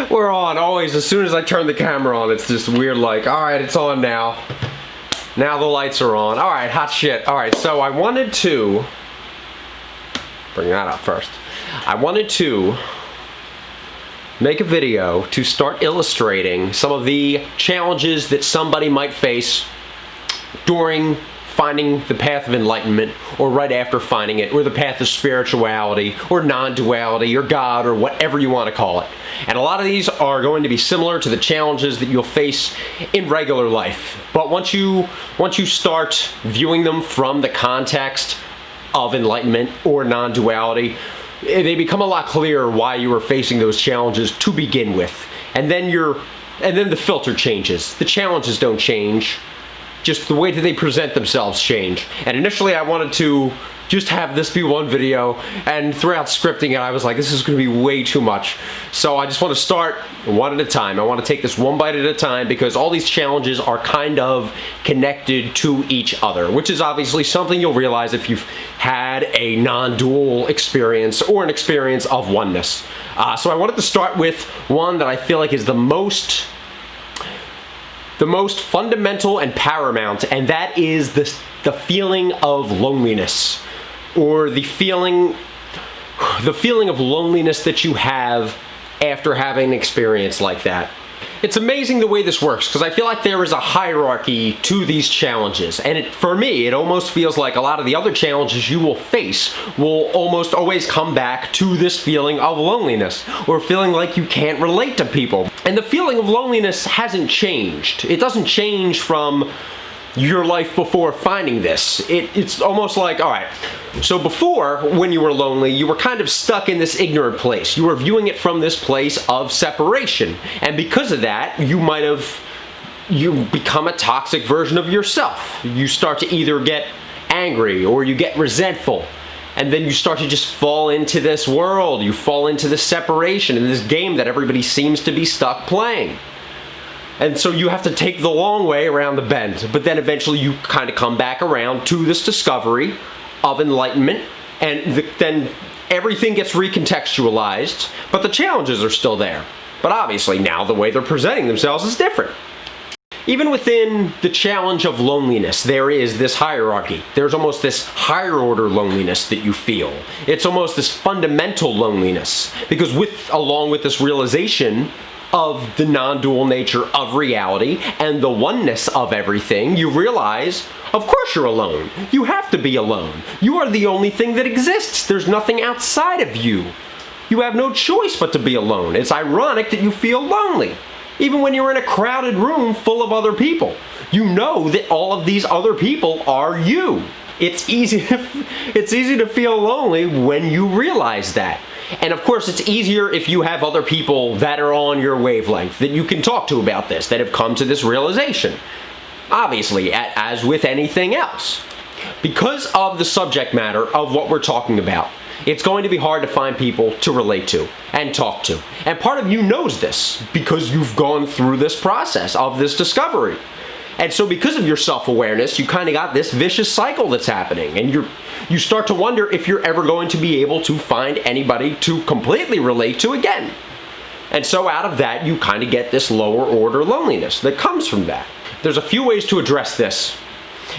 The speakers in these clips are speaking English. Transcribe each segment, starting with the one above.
We're on, always. As soon as I turn the camera on, it's just weird, like, alright, it's on now. Now the lights are on. Alright, hot shit. Alright, so I wanted to... bring that up first. I wanted to make a video to start illustrating some of the challenges that somebody might face during finding the path of enlightenment, or right after finding it, or the path of spirituality, or non-duality, or God, or whatever you want to call it. And a lot of these are going to be similar to the challenges that you'll face in regular life. But once you start viewing them from the context of enlightenment or non-duality, they become a lot clearer why you were facing those challenges to begin with. And then the filter changes. The challenges don't change. Just the way that they present themselves change. And initially I wanted to just have this be one video, and throughout scripting it I was like, this is going to be way too much. So I just want to start one at a time. I want to take this one bite at a time, because all these challenges are kind of connected to each other, which is obviously something you'll realize if you've had a non-dual experience or an experience of oneness. So I wanted to start with one that I feel like is the most fundamental and paramount, and that is the feeling of loneliness, or the feeling of loneliness that you have after having an experience like that. It's amazing the way this works, because I feel like there is a hierarchy to these challenges, and for me it almost feels like a lot of the other challenges you will face will almost always come back to this feeling of loneliness, or feeling like you can't relate to people. And the feeling of loneliness hasn't changed. It doesn't change from your life before finding this. It's almost like, alright, so before, when you were lonely, you were kind of stuck in this ignorant place. You were viewing it from this place of separation. And because of that, you become a toxic version of yourself. You start to either get angry or you get resentful. And then you start to just fall into this world. You fall into this separation, in this game that everybody seems to be stuck playing. And so you have to take the long way around the bend. But then eventually you kind of come back around to this discovery of enlightenment. And then everything gets recontextualized. But the challenges are still there. But obviously now the way they're presenting themselves is different. Even within the challenge of loneliness, there is this hierarchy. There's almost this higher order loneliness that you feel. It's almost this fundamental loneliness. Because along with this realization of the non-dual nature of reality and the oneness of everything, you realize, of course you're alone. You have to be alone. You are the only thing that exists. There's nothing outside of you. You have no choice but to be alone. It's ironic that you feel lonely. Even when you're in a crowded room full of other people, you know that all of these other people are you. It's easy to feel lonely when you realize that. And of course, it's easier if you have other people that are on your wavelength that you can talk to about this, that have come to this realization. Obviously, as with anything else. Because of the subject matter of what we're talking about, it's going to be hard to find people to relate to and talk to. And part of you knows this because you've gone through this process of this discovery. And so because of your self-awareness, you kind of got this vicious cycle that's happening. And you start to wonder if you're ever going to be able to find anybody to completely relate to again. And so out of that, you kind of get this lower order loneliness that comes from that. There's a few ways to address this.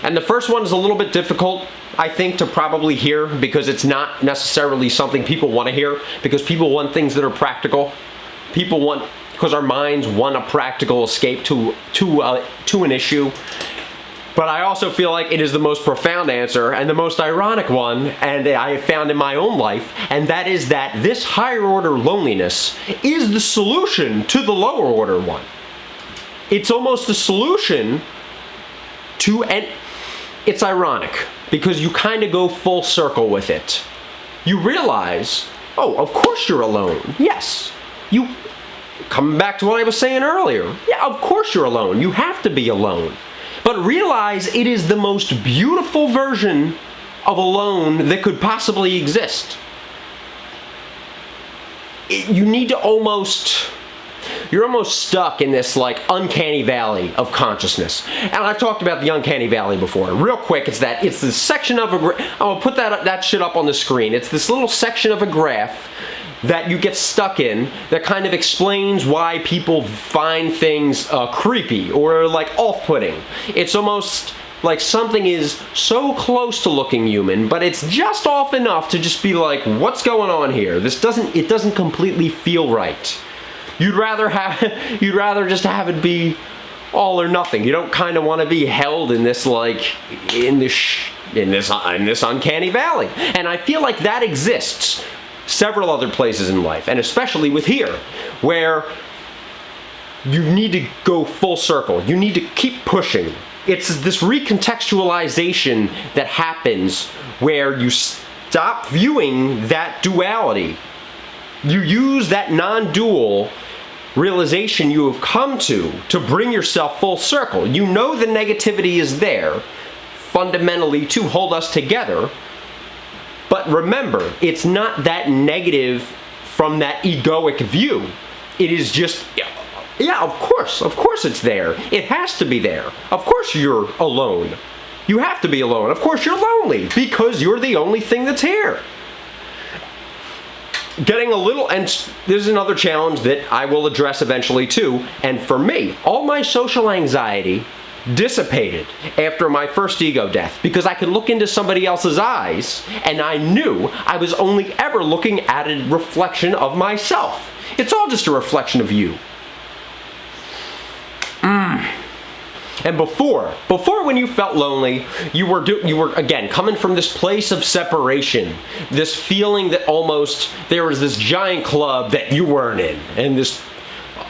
And the first one is a little bit difficult, I think, to probably hear, because it's not necessarily something people want to hear, because people want things that are practical. Because our minds want a practical escape to an issue. But I also feel like it is the most profound answer and the most ironic one, and I have found in my own life, and that is that this higher order loneliness is the solution to the lower order one. It's almost the solution to, and it's ironic because you kind of go full circle with it. You realize, oh, of course you're alone. Yes. Coming back to what I was saying earlier. Yeah, of course you're alone. You have to be alone. But realize it is the most beautiful version of alone that could possibly exist. You need to you're almost stuck in this like uncanny valley of consciousness. And I've talked about the uncanny valley before. Real quick, it's this section of I'm gonna put that shit up on the screen. It's this little section of a graph that you get stuck in that kind of explains why people find things creepy or like off-putting. It's almost like something is so close to looking human, but it's just off enough to just be like, what's going on here? It doesn't completely feel right. You'd rather just have it be all or nothing. You don't kind of want to be held in this in this uncanny valley. And I feel like that exists several other places in life, and especially with here, where you need to go full circle. You need to keep pushing. It's this recontextualization that happens where you stop viewing that duality. You use that non-dual realization you have come to bring yourself full circle. You know the negativity is there fundamentally to hold us together, but remember, it's not that negative from that egoic view. It is just, yeah, of course it's there. It has to be there. Of course you're alone. You have to be alone. Of course you're lonely because you're the only thing that's here. And there's another challenge that I will address eventually too, and for me, all my social anxiety dissipated after my first ego death because I could look into somebody else's eyes and I knew I was only ever looking at a reflection of myself. It's all just a reflection of you. And before when you felt lonely, you were again coming from this place of separation, this feeling that almost there was this giant club that you weren't in, and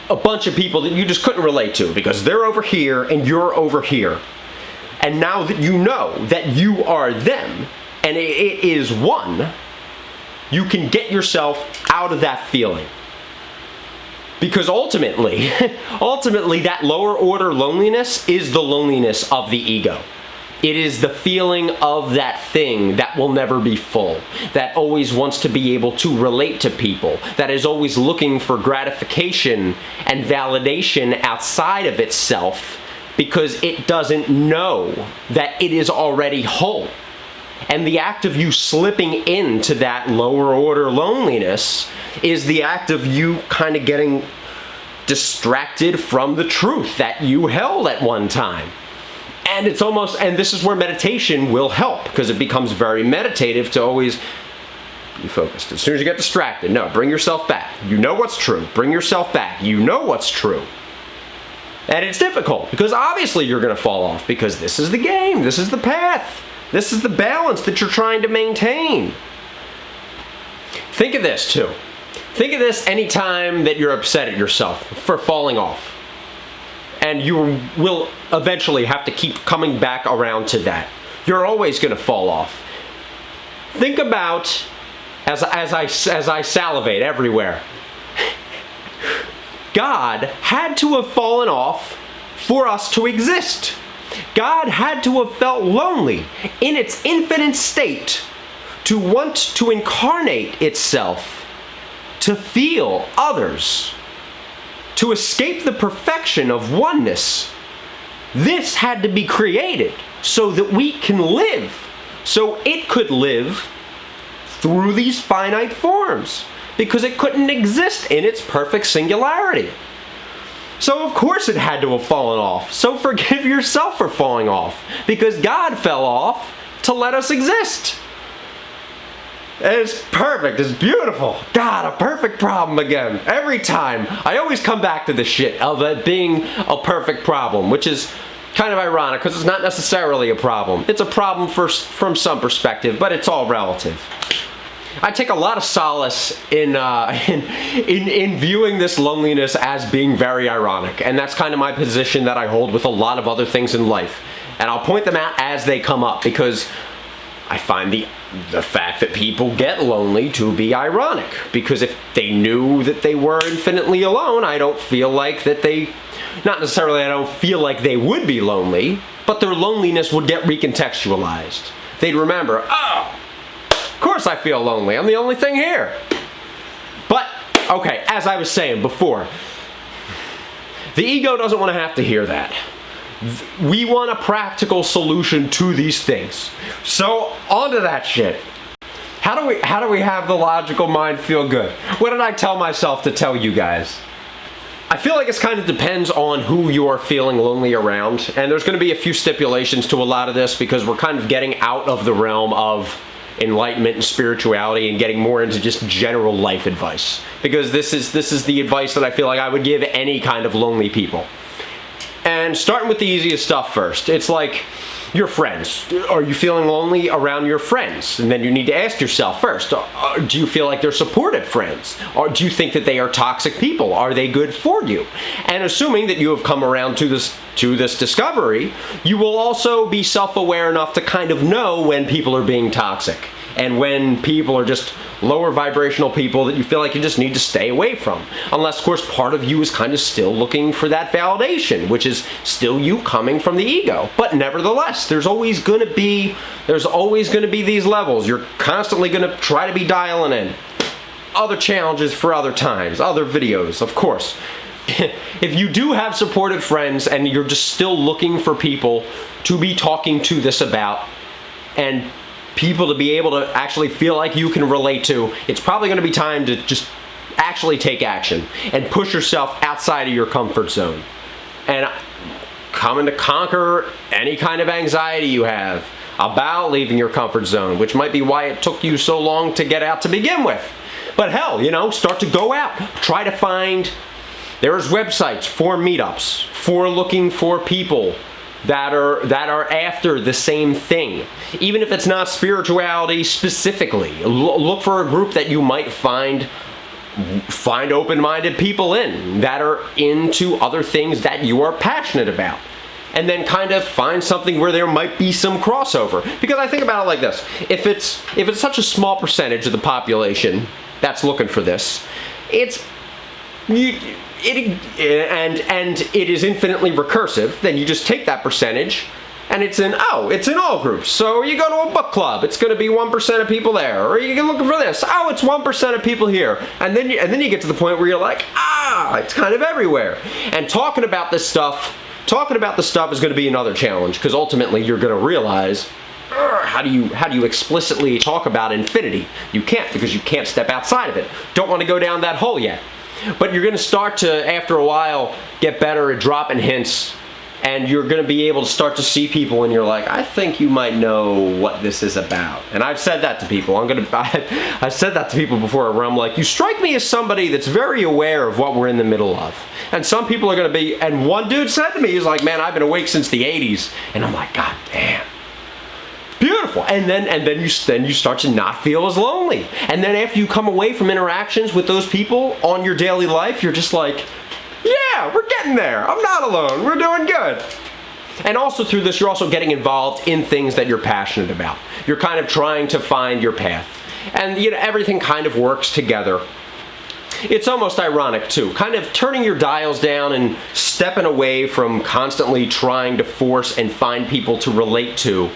a bunch of people that you just couldn't relate to because they're over here and you're over here. And now that you know that you are them and it is one, you can get yourself out of that feeling. Because ultimately, that lower order loneliness is the loneliness of the ego. It is the feeling of that thing that will never be full, that always wants to be able to relate to people, that is always looking for gratification and validation outside of itself because it doesn't know that it is already whole. And the act of you slipping into that lower order loneliness is the act of you kind of getting distracted from the truth that you held at one time. And this is where meditation will help, because it becomes very meditative to always be focused. As soon as you get distracted, no, bring yourself back. You know what's true. Bring yourself back. You know what's true. And it's difficult, because obviously you're going to fall off, because this is the game. This is the path. This is the balance that you're trying to maintain. Think of this, too. Think of this anytime that you're upset at yourself for falling off. And you will eventually have to keep coming back around to that. You're always going to fall off. Think about, as I salivate everywhere, God had to have fallen off for us to exist. God had to have felt lonely in its infinite state to want to incarnate itself, to feel others, to escape the perfection of oneness. This had to be created so that we can live, so it could live through these finite forms, because it couldn't exist in its perfect singularity. So of course it had to have fallen off. So forgive yourself for falling off, because God fell off to let us exist. And it's perfect, it's beautiful. God, a perfect problem again. Every time. I always come back to the shit of it being a perfect problem, which is kind of ironic because it's not necessarily a problem. It's a problem from some perspective, but it's all relative. I take a lot of solace in viewing this loneliness as being very ironic, and that's kind of my position that I hold with a lot of other things in life. And I'll point them out as they come up, because I find the fact that people get lonely to be ironic, because if they knew that they were infinitely alone, I don't feel like that not necessarily I don't feel like they would be lonely, but their loneliness would get recontextualized. They'd remember, oh, of course I feel lonely, I'm the only thing here. But, okay, as I was saying before, the ego doesn't want to have to hear that. We want a practical solution to these things. So, onto that shit. How do we have the logical mind feel good? What did I tell myself to tell you guys? I feel like it kind of depends on who you are feeling lonely around, and there's going to be a few stipulations to a lot of this because we're kind of getting out of the realm of enlightenment and spirituality and getting more into just general life advice, because this is the advice that I feel like I would give any kind of lonely people. And starting with the easiest stuff first, it's like your friends. Are you feeling lonely around your friends? And then you need to ask yourself first, do you feel like they're supportive friends? Or do you think that they are toxic people? Are they good for you? And assuming that you have come around to this discovery, you will also be self-aware enough to kind of know when people are being toxic and when people are just lower vibrational people that you feel like you just need to stay away from. Unless, of course, part of you is kind of still looking for that validation, which is still you coming from the ego. But nevertheless, there's always going to be these levels. You're constantly going to try to be dialing in. Other challenges for other times, other videos, of course. If you do have supportive friends and you're just still looking for people to be talking to this about, and people to be able to actually feel like you can relate to, it's probably going to be time to just actually take action and push yourself outside of your comfort zone and coming to conquer any kind of anxiety you have about leaving your comfort zone, which might be why it took you so long to get out to begin with. But hell, start to go out. Try to find, there's websites for meetups, for looking for people that are after the same thing. Even if it's not spirituality specifically, look for a group that you might find open-minded people in that are into other things that you are passionate about. And then kind of find something where there might be some crossover. Because I think about it like this. If it's such a small percentage of the population that's looking for this, it is infinitely recursive, then you just take that percentage and it's in all groups. So you go to a book club, it's going to be 1% of people there. Or you're looking for this, it's 1% of people here. And then you get to the point where you're like, it's kind of everywhere. And talking about the stuff is going to be another challenge, because ultimately you're going to realize, how do you explicitly talk about infinity? You can't, because you can't step outside of it. Don't want to go down that hole yet. But you're going to start to, after a while, get better at dropping hints, and you're going to be able to start to see people, and you're like, I think you might know what this is about. And I've said that to people. I've said that to people before, where I'm like, you strike me as somebody that's very aware of what we're in the middle of. And some people are going to be, and one dude said to me, he's like, man, I've been awake since the 80s. And I'm like, God damn. Beautiful. And then you start to not feel as lonely. And then after you come away from interactions with those people on your daily life, you're just like, yeah, we're getting there. I'm not alone. We're doing good. And also through this, you're also getting involved in things that you're passionate about. You're kind of trying to find your path. And everything kind of works together. It's almost ironic too, kind of turning your dials down and stepping away from constantly trying to force and find people to relate to.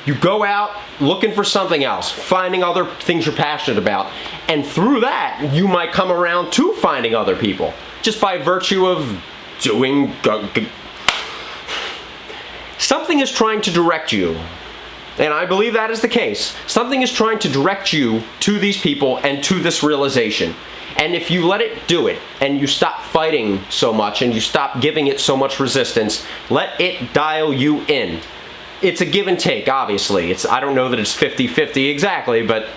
You go out looking for something else, finding other things you're passionate about, and through that, you might come around to finding other people, just by virtue of doing... Something is trying to direct you, and I believe that is the case. Something is trying to direct you to these people and to this realization. And if you let it do it, and you stop fighting so much, and you stop giving it so much resistance, let it dial you in. It's a give and take, obviously. I don't know that it's 50-50 exactly, but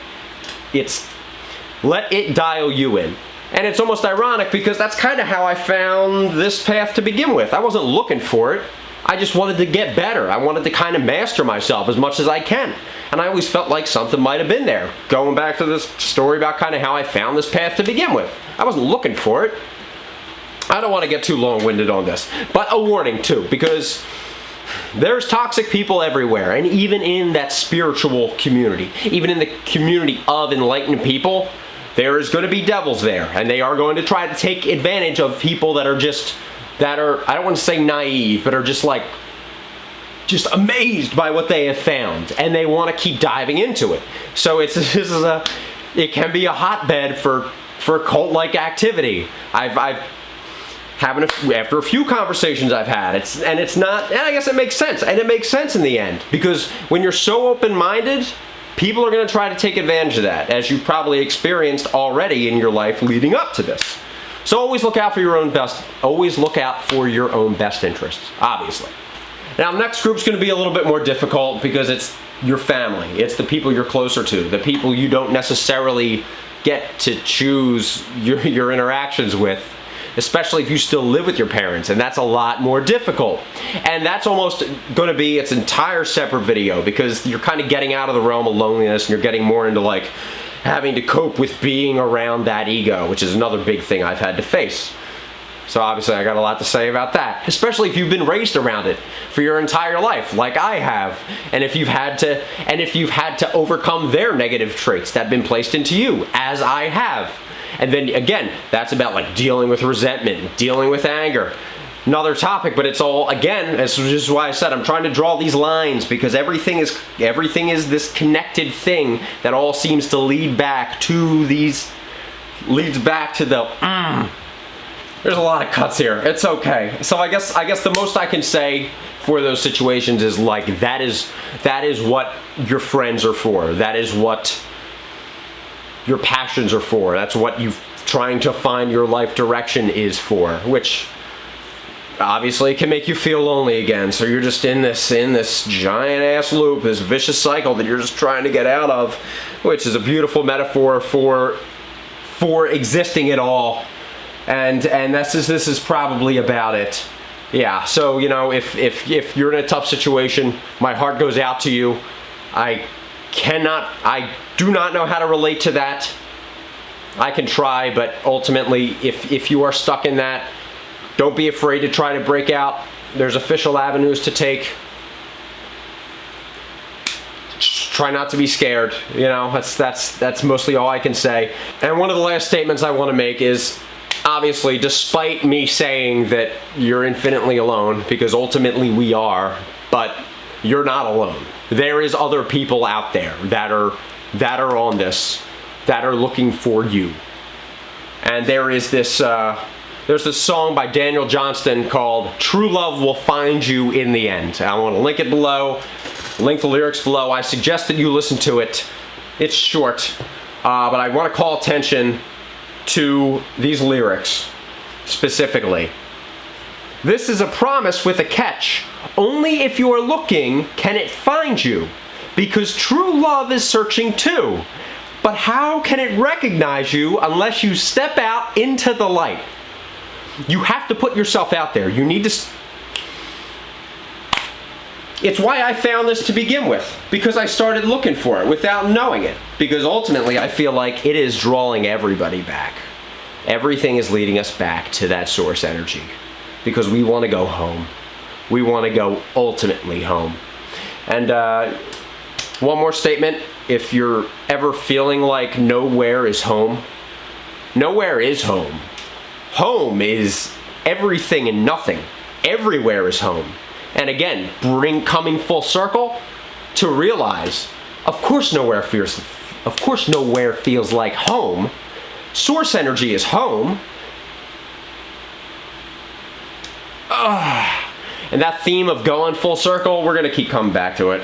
let it dial you in. And it's almost ironic, because that's kind of how I found this path to begin with. I wasn't looking for it. I just wanted to get better. I wanted to kind of master myself as much as I can. And I always felt like something might have been there. Going back to this story about kind of how I found this path to begin with. I wasn't looking for it. I don't want to get too long-winded on this. But a warning, too, because there's toxic people everywhere, and even in that spiritual community, even in the community of enlightened people, there is going to be devils there, and they are going to try to take advantage of people that are I don't want to say naive, but are just amazed by what they have found, and they want to keep diving into it. So it can be a hotbed for cult-like activity. After a few conversations I've had, and I guess it makes sense, and it makes sense in the end, because when you're so open-minded, People are going to try to take advantage of that, as you've probably experienced already in your life leading up to this. So always look out for your own best. Always look out for your own best interests, obviously. Now, next group's going to be a little bit more difficult because it's your family. It's the people you're closer to, the people you don't necessarily get to choose your interactions with, especially if you still live with your parents, and that's a lot more difficult. And that's almost going to be its entire separate video, because you're kind of getting out of the realm of loneliness and you're getting more into like having to cope with being around that ego, which is another big thing I've had to face. So obviously I got a lot to say about that, especially if you've been raised around it for your entire life, like I have, and if you've had to overcome their negative traits that have been placed into you, as I have. And then again, that's about like dealing with resentment, dealing with anger. Another topic, but it's all, again, this is why I said I'm trying to draw these lines, because everything is this connected thing that all seems to lead back to the There's a lot of cuts here. It's okay. So I guess the most I can say for those situations is like that is what your friends are for. That is what your passions are for. That's what you trying to find your life direction is for, which obviously can make you feel lonely again. So you're just in this giant ass loop, this vicious cycle that you're just trying to get out of, which is a beautiful metaphor for existing at all. And this is probably about it. Yeah, so you know, if you're in a tough situation, my heart goes out to you. I do not know how to relate to that. I can try, but ultimately, if you are stuck in that, don't be afraid to try to break out. There's official avenues to take. Just try not to be scared. You know, that's mostly all I can say. And one of the last statements I want to make is, obviously, despite me saying that you're infinitely alone, because ultimately we are, but you're not alone. There is other people out there that are on this, that are looking for you. And there is this, there's this song by Daniel Johnston called "True Love Will Find You in the End." I want to link it below, link the lyrics below. I suggest that you listen to it. It's short, but I want to call attention to these lyrics specifically. "This is a promise with a catch. Only if you are looking can it find you, because true love is searching too. But how can it recognize you unless you step out into the light?" You have to put yourself out there. You need to... It's why I found this to begin with, because I started looking for it without knowing it. Because ultimately I feel like it is drawing everybody back. Everything is leading us back to that source energy. Because we want to go home. We want to go ultimately home. And one more statement. If you're ever feeling like nowhere is home, nowhere is home. Home is everything and nothing. Everywhere is home. And again, coming full circle to realize, of course nowhere feels like home. Source energy is home. And that theme of going full circle, we're gonna keep coming back to it.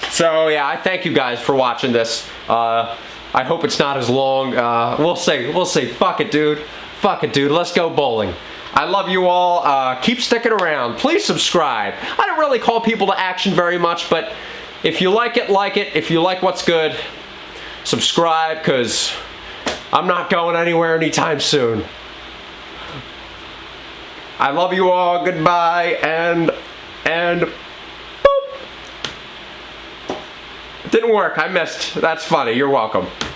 So yeah, I thank you guys for watching this. I hope it's not as long. We'll say, fuck it, dude. Fuck it, dude. Let's go bowling. I love you all. Keep sticking around. Please subscribe. I don't really call people to action very much, but if you like it, like it. If you like what's good, subscribe, because I'm not going anywhere anytime soon. I love you all. Goodbye. And boop. It didn't work. I missed. That's funny. You're welcome.